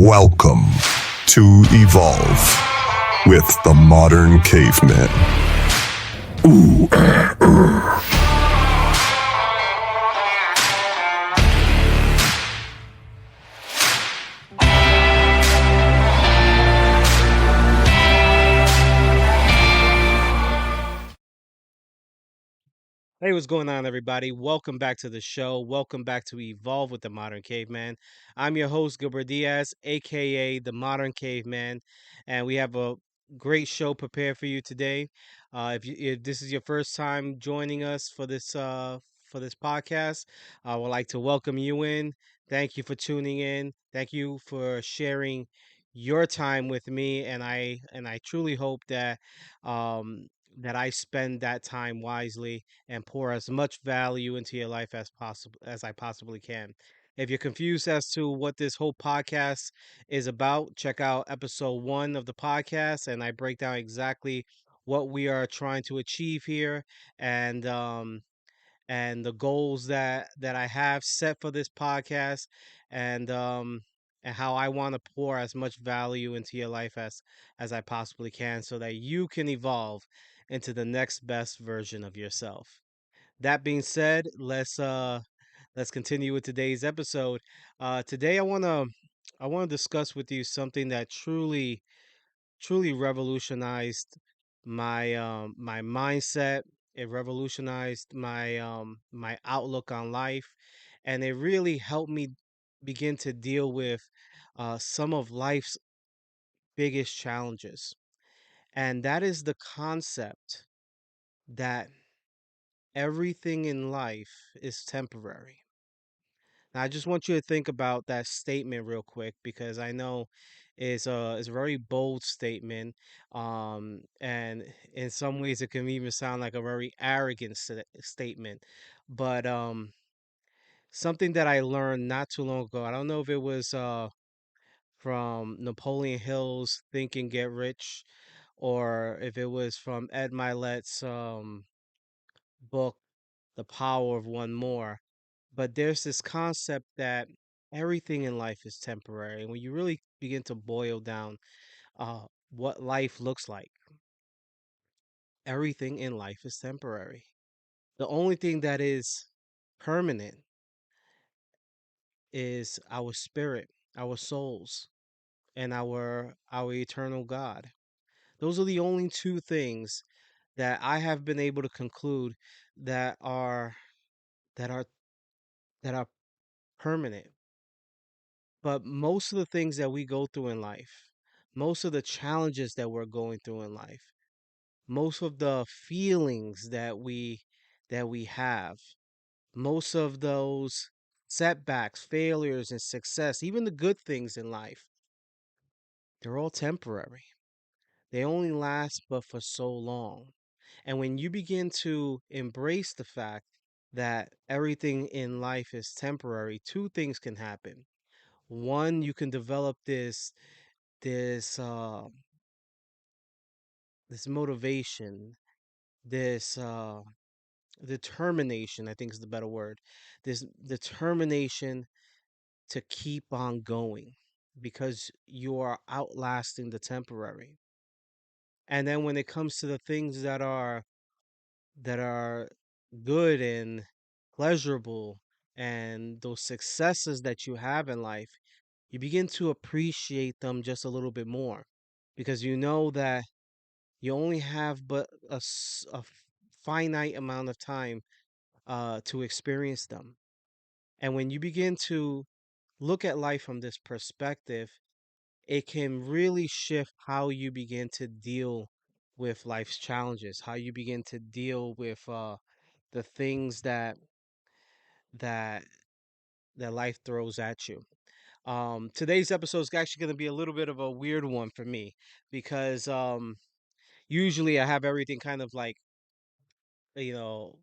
Welcome to Evolve with the Modern Caveman. Hey, what's going on, everybody? Welcome back to the show. Welcome back to Evolve with the Modern Caveman. I'm your host, Gilbert Diaz, aka the Modern Caveman, and we have a great show prepared for you today. If this is your first time joining us for this podcast, I would like to welcome you in. Thank you for tuning in. Thank you for sharing your time with me, and I truly hope um, that I spend that time wisely and pour as much value into your life as possible as I possibly can. If you're confused as to what this whole podcast is about, check out episode 1 of the podcast, and I break down exactly what we are trying to achieve here, and and the goals that I have set for this podcast, and and how I want to pour as much value into your life as I possibly can, so that you can evolve into the next best version of yourself. That being said, let's continue with today's episode. Today I want to discuss with you something that truly revolutionized my mindset. It revolutionized my outlook on life, and it really helped me begin to deal with some of life's biggest challenges. And that is the concept that everything in life is temporary. Now, I just want you to think about that statement real quick, because I know it's a very bold statement, and in some ways it can even sound like a very arrogant statement. But something that I learned not too long ago. I don't know if it was from Napoleon Hill's Think and Get Rich, or if it was from Ed Milet's book, The Power of One More. But there's this concept that everything in life is temporary. And when you really begin to boil down what life looks like, everything in life is temporary. The only thing that is permanent is our spirit, our souls, and our eternal God. Those are the only two things that I have been able to conclude that are that are that are permanent. But most of the things that we go through in life, most of the challenges that we're going through in life, most of the feelings that we have, most of those setbacks, failures, and success, even the good things in life, they're all temporary. They only last but for so long. And when you begin to embrace the fact that everything in life is temporary, two things can happen. One, you can develop this this motivation, this determination, I think is the better word. This determination to keep on going, because you are outlasting the temporary. And then when it comes to the things that are good and pleasurable, and those successes that you have in life, you begin to appreciate them just a little bit more, because you know that you only have but a finite amount of time to experience them. And when you begin to look at life from this perspective, it can really shift how you begin to deal with life's challenges, how you begin to deal with the things that that life throws at you. Today's episode is actually going to be a little bit of a weird one for me, because usually I have everything kind of like, you know,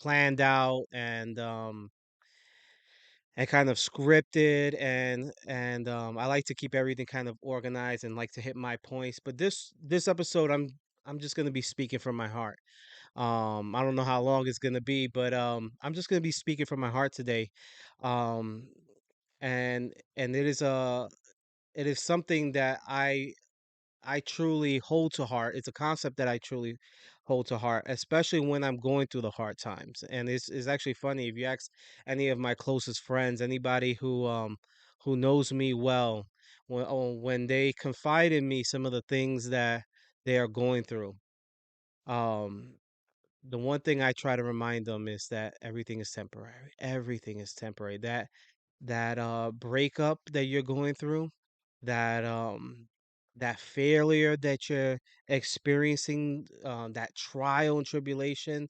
planned out, and kind of scripted, and I like to keep everything kind of organized and like to hit my points. But this episode, I'm just gonna be speaking from my heart. I don't know how long it's gonna be, but I'm just gonna be speaking from my heart today. Um, and it is something that I truly hold to heart. It's a concept that I truly hold to heart, especially when I'm going through the hard times. And it's actually funny if you ask any of my closest friends, anybody who knows me well, when they confide in me some of the things that they are going through, um, the one thing I try to remind them is that everything is temporary. Everything is temporary. That breakup that you're going through, that that failure that you're experiencing, that trial and tribulation,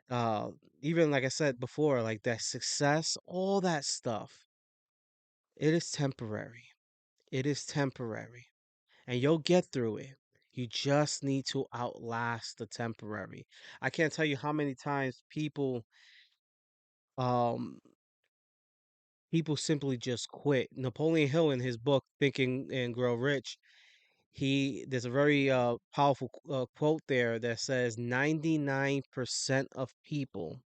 uh even like I said before, like that success, all that stuff, it is temporary. It is temporary. And you'll get through it. You just need to outlast the temporary. I can't tell you how many times um people simply just quit. Napoleon Hill in his book Think and Grow Rich, he there's a very powerful quote there that says 99% of people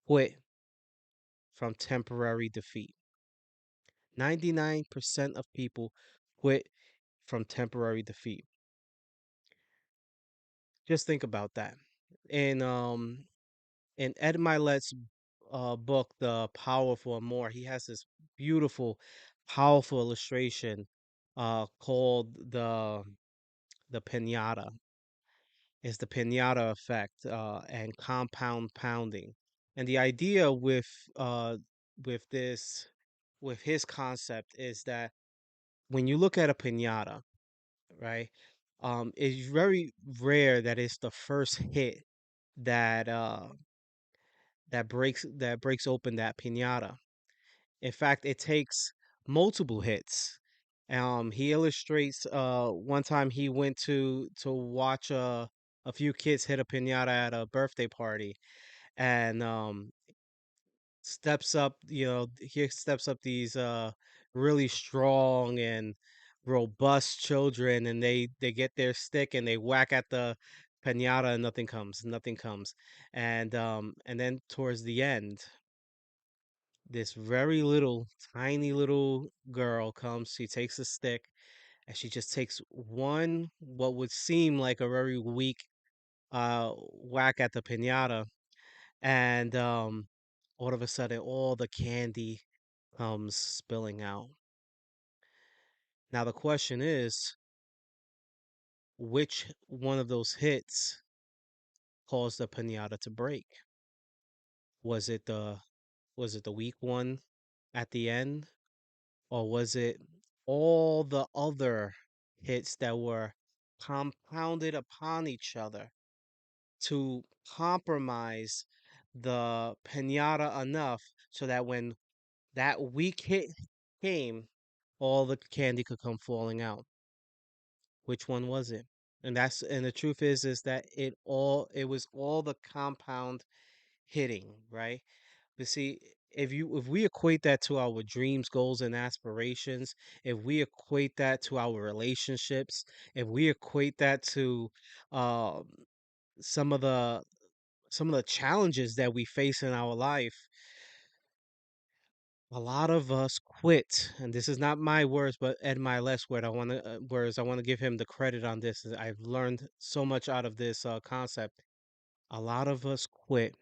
quit from temporary defeat. 99% of people quit from temporary defeat. Just think about that. And in Ed Milet's book, The Power for More, he has this beautiful, powerful illustration called the pinata. Is the pinata effect and compound pounding. And the idea with this with his concept is that when you look at a pinata, right? It's very rare that it's the first hit that that breaks open that pinata. In fact, it takes multiple hits. He illustrates one time he went to watch a few kids hit a pinata at a birthday party, and steps up, he steps up these really strong and robust children, and they get their stick and they whack at the pinata and nothing comes. And then towards the end, this very little, tiny little girl comes. She takes a stick and she just takes one, what would seem like a very weak whack at the pinata. And all of a sudden, all the candy comes spilling out. Now, the question is, which one of those hits caused the pinata to break? Was it the weak one at the end? Or was it all the other hits that were compounded upon each other to compromise the pinata enough so that when that weak hit came, all the candy could come falling out? Which one was it? And the truth is that it was all the compound hitting, right? But see, if we equate that to our dreams, goals, and aspirations, if we equate that to our relationships, if we equate that to um, some of the challenges that we face in our life, a lot of us quit. And this is not my words, but Ed Milet's words. I want to give him the credit on this. I've learned so much out of this concept. A lot of us quit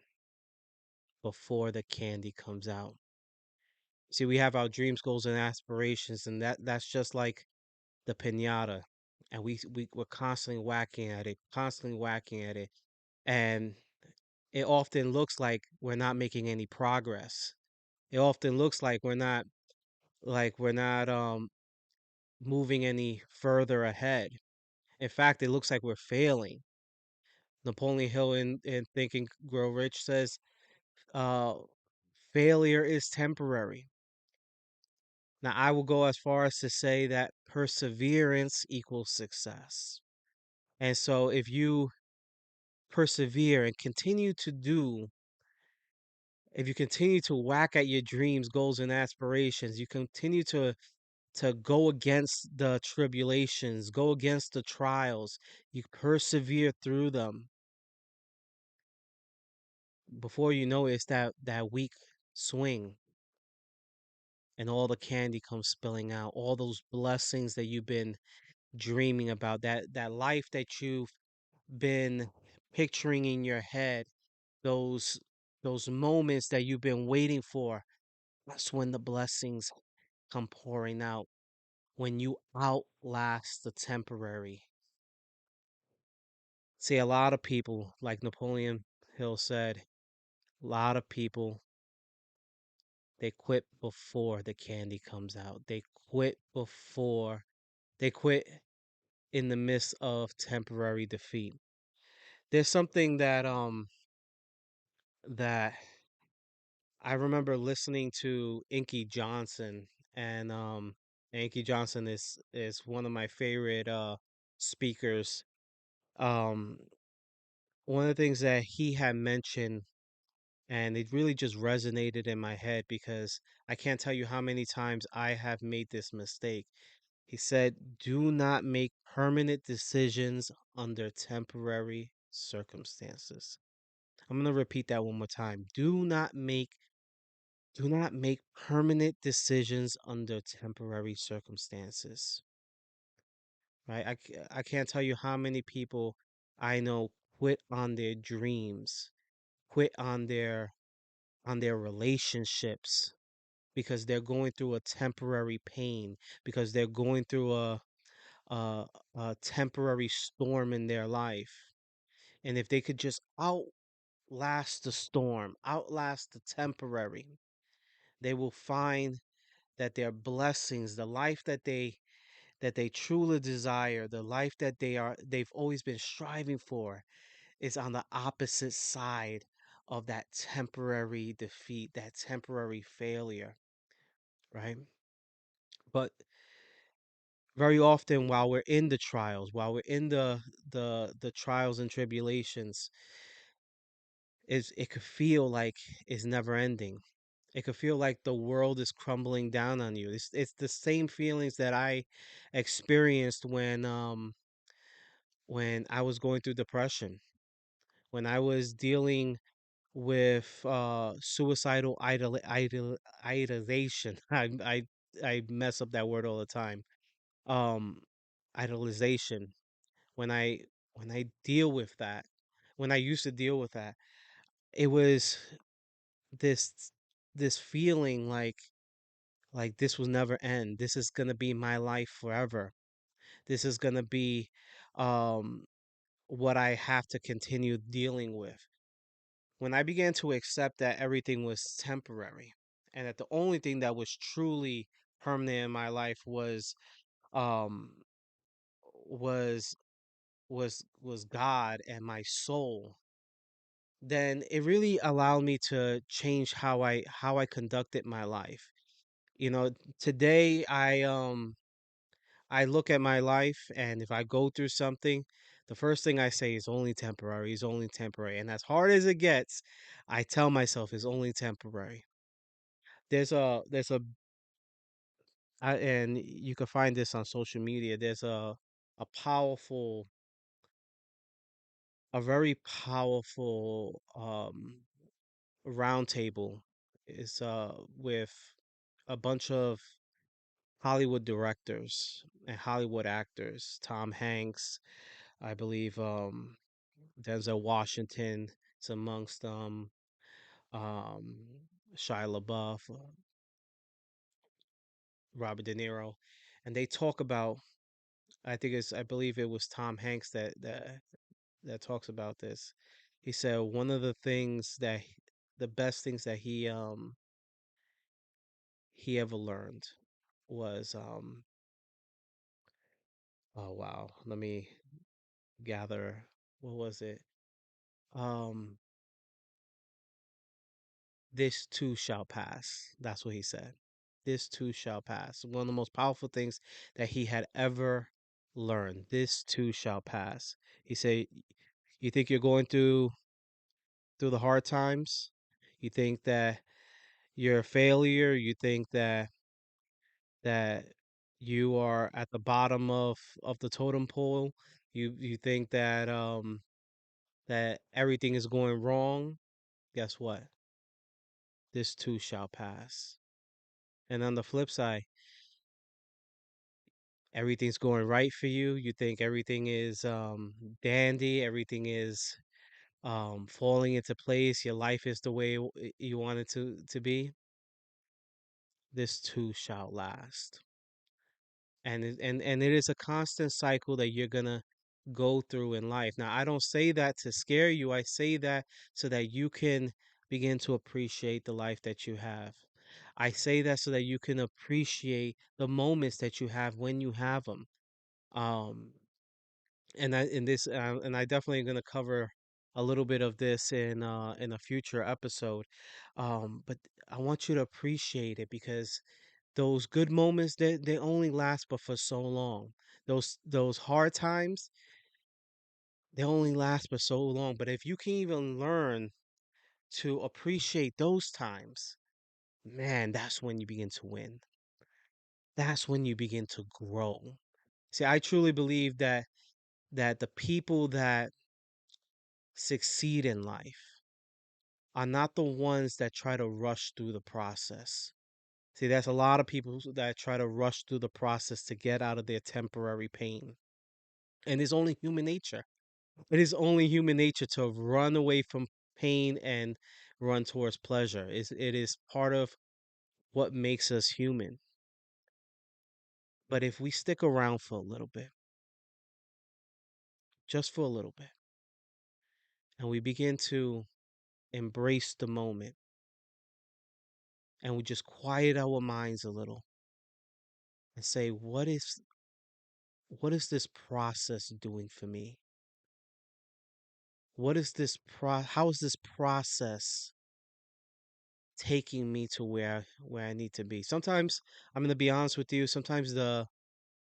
before the candy comes out. See, we have our dreams, goals, and aspirations, and that's just like the pinata, and we're constantly whacking at it, constantly whacking at it, and it often looks like we're not making any progress. It often looks like we're not moving any further ahead. In fact, it looks like we're failing. Napoleon Hill in Think and Grow Rich says, uh, failure is temporary. Now, I will go as far as to say that perseverance equals success. And so, if you persevere and if you continue to whack at your dreams, goals, and aspirations, you continue to go against the tribulations, go against the trials, you persevere through them. Before you know it, it's that weak swing. and all the candy comes spilling out, all those blessings that you've been dreaming about, that life that you've been picturing in your head, those those moments that you've been waiting for. That's when the blessings come pouring out, when you outlast the temporary. See, a lot of people, like Napoleon Hill said, a lot of people, they quit before the candy comes out. They quit in the midst of temporary defeat. There's something that I remember listening to Inky Johnson, and Inky Johnson is one of my favorite speakers. Um One of the things that he had mentioned, and it really just resonated in my head because I can't tell you how many times I have made this mistake. He said, "Do not make permanent decisions under temporary circumstances." I'm going to repeat that one more time. Do not make permanent decisions under temporary circumstances. Right? I can't tell you how many people I know quit on their dreams, quit on their relationships because they're going through a temporary pain, because they're going through a, a temporary storm in their life. And if they could just outlast the storm, outlast the temporary, they will find that their blessings, the life that they truly desire, the life that they've always been striving for, is on the opposite side of that temporary defeat, that temporary failure, right? But very often while we're in the trials, while we're in the trials and tribulations, it could feel like it's never ending. It could feel like the world is crumbling down on you. It's the same feelings that I experienced when I was going through depression, when I was dealing with suicidal idolization. I mess up that word all the time. Um, idolization. When I when I deal with that, when I used to deal with that, it was this this feeling like this will never end. This is gonna be my life forever. This is gonna be um what I have to continue dealing with. When I began to accept that everything was temporary and that the only thing that was truly permanent in my life um was was God and my soul, then it really allowed me to change how I conducted my life. You know, today I look at my life, and if I go through something, the first thing I say is only temporary, is only temporary. And as hard as it gets, I tell myself it's only temporary. There's a and you can find this on social media. There's a powerful, a very powerful roundtable. Is with a bunch of Hollywood directors and Hollywood actors. Tom Hanks, I believe, Denzel Washington is amongst them. Um, Shia LaBeouf, Robert De Niro, and they talk about. I believe it was Tom Hanks that talks about this. He said one of the things the best things that he ever learned was oh wow, let me gather, what was it? Um this too shall pass. That's what he said. This too shall pass. One of the most powerful things that he had ever learned. This too shall pass. He said, you think you're going through the hard times? You think that you're a failure? You think that you are at the bottom of the totem pole? You think that everything is going wrong? Guess what? This too shall pass. And on the flip side, everything's going right for you. You think everything is dandy, everything is falling into place. Your life is the way you want it to be. This too shall last. And it is a constant cycle that you're gonna go through in life. Now, I don't say that to scare you. I say that so that you can begin to appreciate the life that you have. I say that so that you can appreciate the moments that you have when you have them. Um, and I definitely going to cover a little bit of this in a future episode. But I want you to appreciate it because those good moments they only last but for so long. Those hard times they only last for so long. But if you can even learn to appreciate those times, man, that's when you begin to win. That's when you begin to grow. See, I truly believe that the people that succeed in life are not the ones that try to rush through the process. See, there's a lot of people that try to rush through the process to get out of their temporary pain. And it's only human nature. It is only human nature to run away from pain and run towards pleasure. It is part of what makes us human. But if we stick around for a little bit, just for a little bit, and we begin to embrace the moment and we just quiet our minds a little and say, what is this process doing for me? How is this process taking me to where I need to be? Sometimes I'm going to be honest with you, sometimes the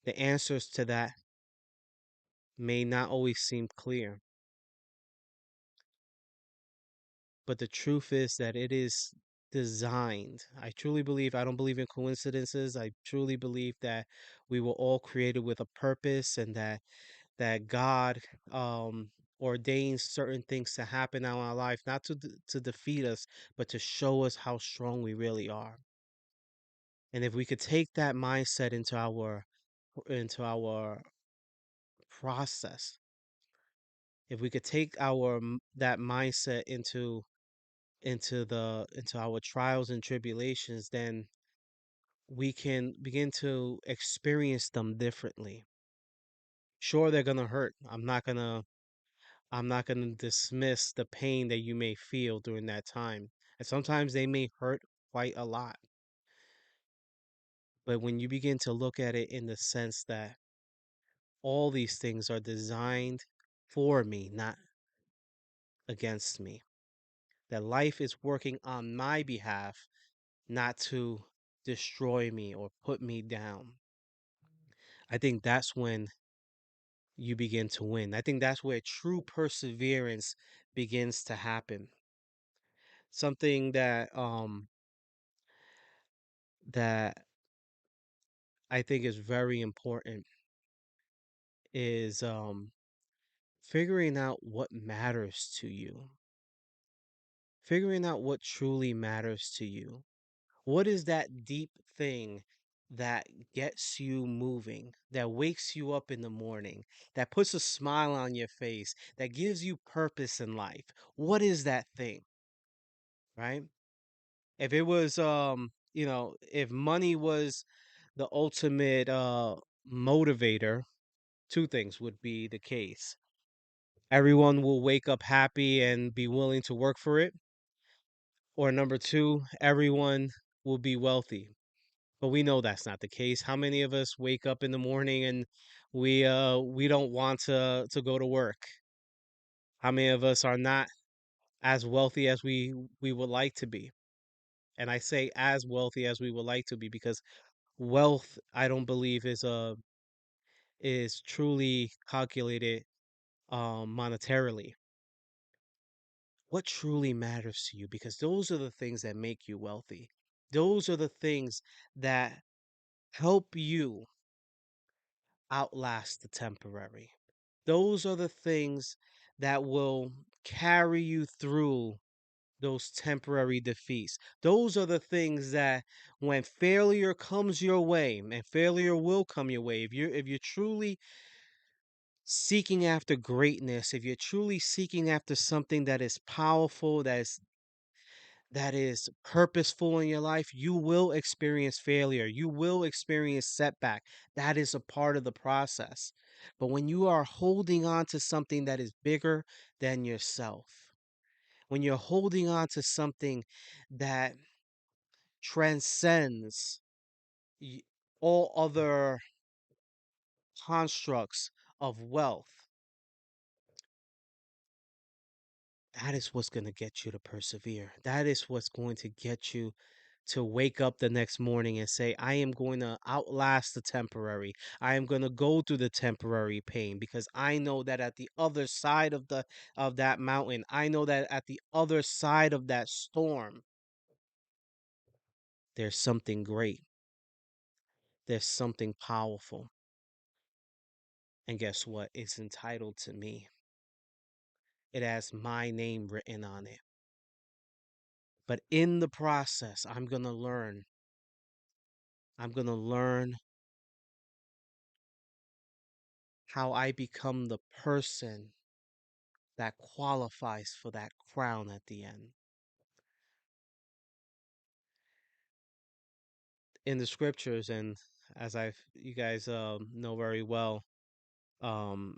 answers to that may not always seem clear, but the truth is that it is designed. I truly believe, I don't believe in coincidences. I truly believe that we were all created with a purpose and that God ordains certain things to happen in our life, not to defeat us, but to show us how strong we really are. And if we could take that mindset into our process, if we could take that mindset into our trials and tribulations, then we can begin to experience them differently. Sure, they're gonna hurt. I'm not gonna dismiss the pain that you may feel during that time. And sometimes they may hurt quite a lot. But when you begin to look at it in the sense that all these things are designed for me, not against me, that life is working on my behalf, not to destroy me or put me down, I think that's when you begin to win. I think that's where true perseverance begins to happen. Something that I think is very important is figuring out what matters to you. Figuring out what truly matters to you. What is that deep thing that gets you moving, that wakes you up in the morning, that puts a smile on your face, that gives you purpose in life? What is that thing, right? If it was if money was the ultimate motivator, two things would be the case. Everyone will wake up happy and be willing to work for it. Or number two, everyone will be wealthy. But we know that's not the case. How many of us wake up in the morning and we don't want to go to work? How many of us are not as wealthy as we would like to be? And I say as wealthy as we would like to be because wealth, I don't believe is truly calculated monetarily. What truly matters to you? Because those are the things that make you wealthy. Those are the things that help you outlast the temporary. Those are the things that will carry you through those temporary defeats. Those are the things that when failure comes your way, and failure will come your way, if you're truly seeking after greatness, if you're truly seeking after something that is powerful, that is purposeful in your life, you will experience failure. You will experience setback. That is a part of the process. But when you are holding on to something that is bigger than yourself, when you're holding on to something that transcends y- all other constructs of wealth, that is what's going to get you to persevere. That is what's going to get you to wake up the next morning and say, I am going to outlast the temporary. I am going to go through the temporary pain because I know that at the other side of that mountain, I know that at the other side of that storm, there's something great. There's something powerful. And guess what? It's entitled to me. It has my name written on it. But in the process, I'm going to learn. I'm going to learn how I become the person that qualifies for that crown at the end. In the scriptures, and as you guys know very well,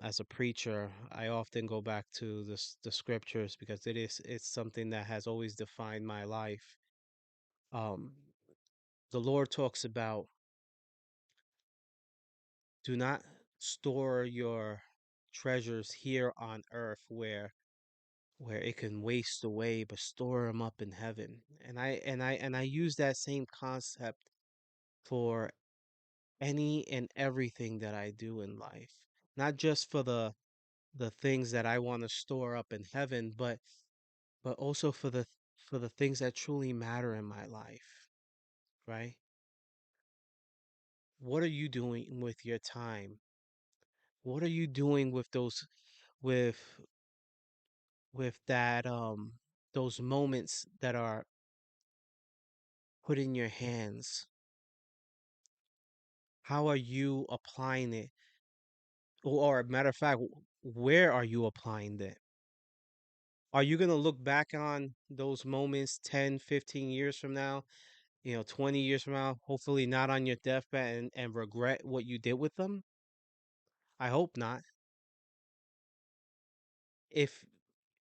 as a preacher, I often go back to the scriptures because it's something that has always defined my life. Um, the Lord talks about, do not store your treasures here on earth where it can waste away, but store them up in heaven. And I use that same concept for any and everything that I do in life. Not just for the things that I want to store up in heaven, but also for the things that truly matter in my life, right? What are you doing with your time? What are you doing with with that those moments that are put in your hands? How are you applying it? Or matter of fact, where are you applying it? Are you going to look back on those moments 10, 15 years from now, 20 years from now, hopefully not on your deathbed and regret what you did with them? I hope not. If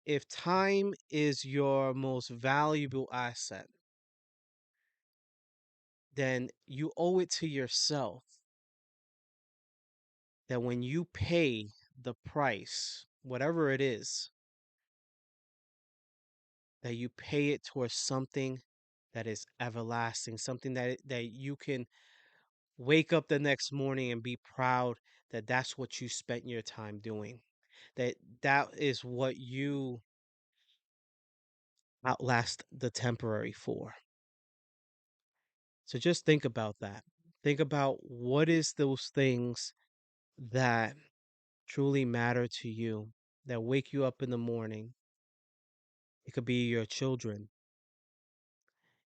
if time is your most valuable asset, then you owe it to yourself that when you pay the price, whatever it is, that you pay it towards something that is everlasting, something that you can wake up the next morning and be proud that that's what you spent your time doing. That that is what you outlast the temporary for. So just think about that. Think about what is those things that truly matter to you, that wake you up in the morning. It could be your children.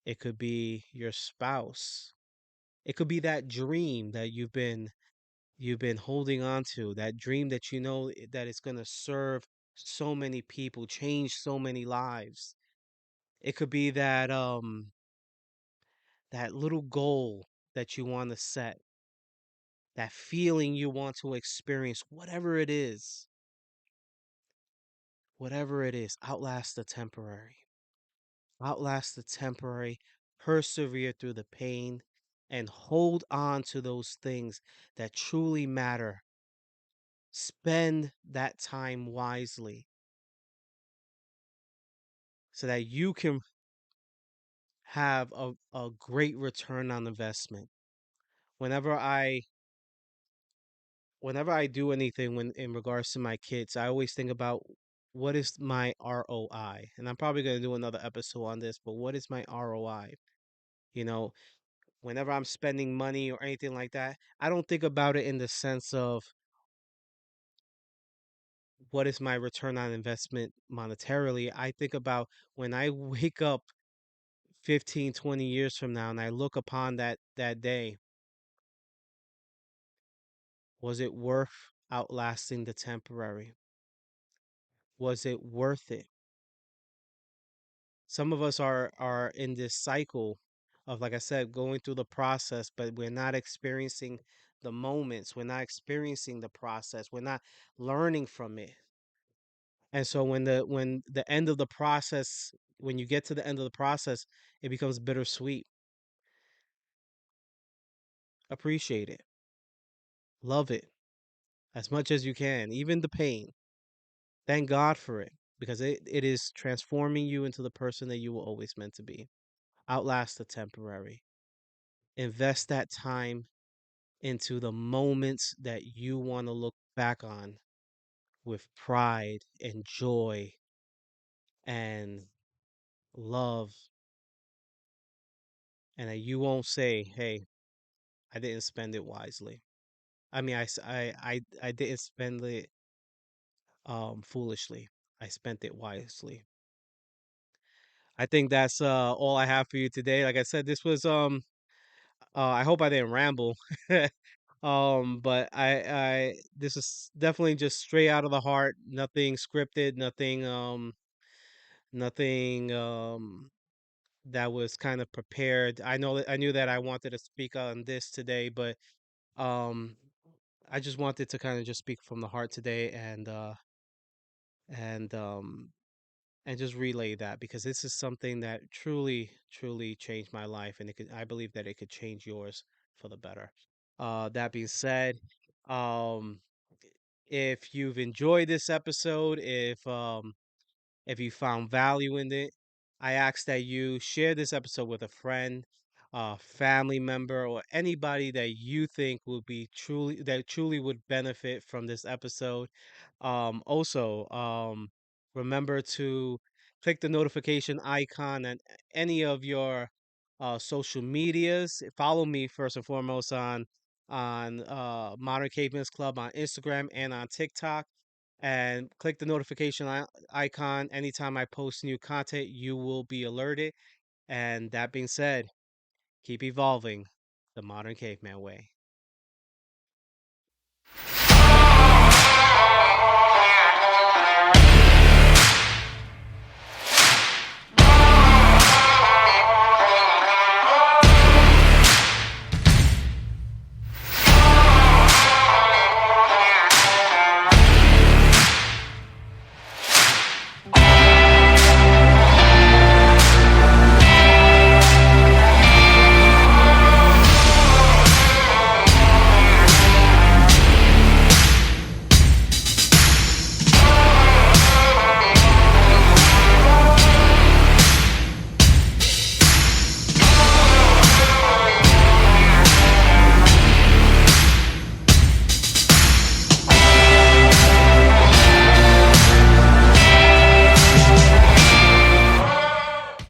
It could be your spouse. It could be that dream that you've been holding on to, that dream that you know that it's going to serve so many people, change so many lives. It could be that little goal that you want to set, that feeling you want to experience, whatever it is, outlast the temporary. Outlast the temporary, persevere through the pain, and hold on to those things that truly matter. Spend that time wisely so that you can have a great return on investment. Whenever I whenever I do anything when in regards to my kids, I always think about what is my ROI. And I'm probably going to do another episode on this, but what is my ROI? You know, whenever I'm spending money or anything like that, I don't think about it in the sense of what is my return on investment monetarily, I think about when I wake up 15, 20 years from now and I look upon that day, was it worth outlasting the temporary? Was it worth it? Some of us are in this cycle of, like I said, going through the process, but we're not experiencing the moments. We're not experiencing the process. We're not learning from it. And so when the end of the process, when you get to the end of the process, it becomes bittersweet. Appreciate it. Love it as much as you can, even the pain. Thank God for it because it is transforming you into the person that you were always meant to be. Outlast the temporary. Invest that time into the moments that you want to look back on with pride and joy and love, and that you won't say, "Hey, I didn't spend it wisely." I mean, I didn't spend it foolishly. I spent it wisely. I think that's all I have for you today. Like I said, this was I hope I didn't ramble. But I this is definitely just straight out of the heart, nothing scripted, nothing that was kind of prepared. I knew that I wanted to speak on this today, but um I just wanted to kind of just speak from the heart today and and just relay that because this is something that truly changed my life, and I believe that it could change yours for the better. That being said, um if you've enjoyed this episode, if you found value in it, I ask that you share this episode with a friend, a family member, or anybody that you think would be truly would benefit from this episode. Also, remember to click the notification icon on any of your social medias. Follow me first and foremost on Modern Caveman's Club on Instagram and on TikTok, and click the notification icon. Anytime I post new content, you will be alerted. And that being said, keep evolving the modern caveman way.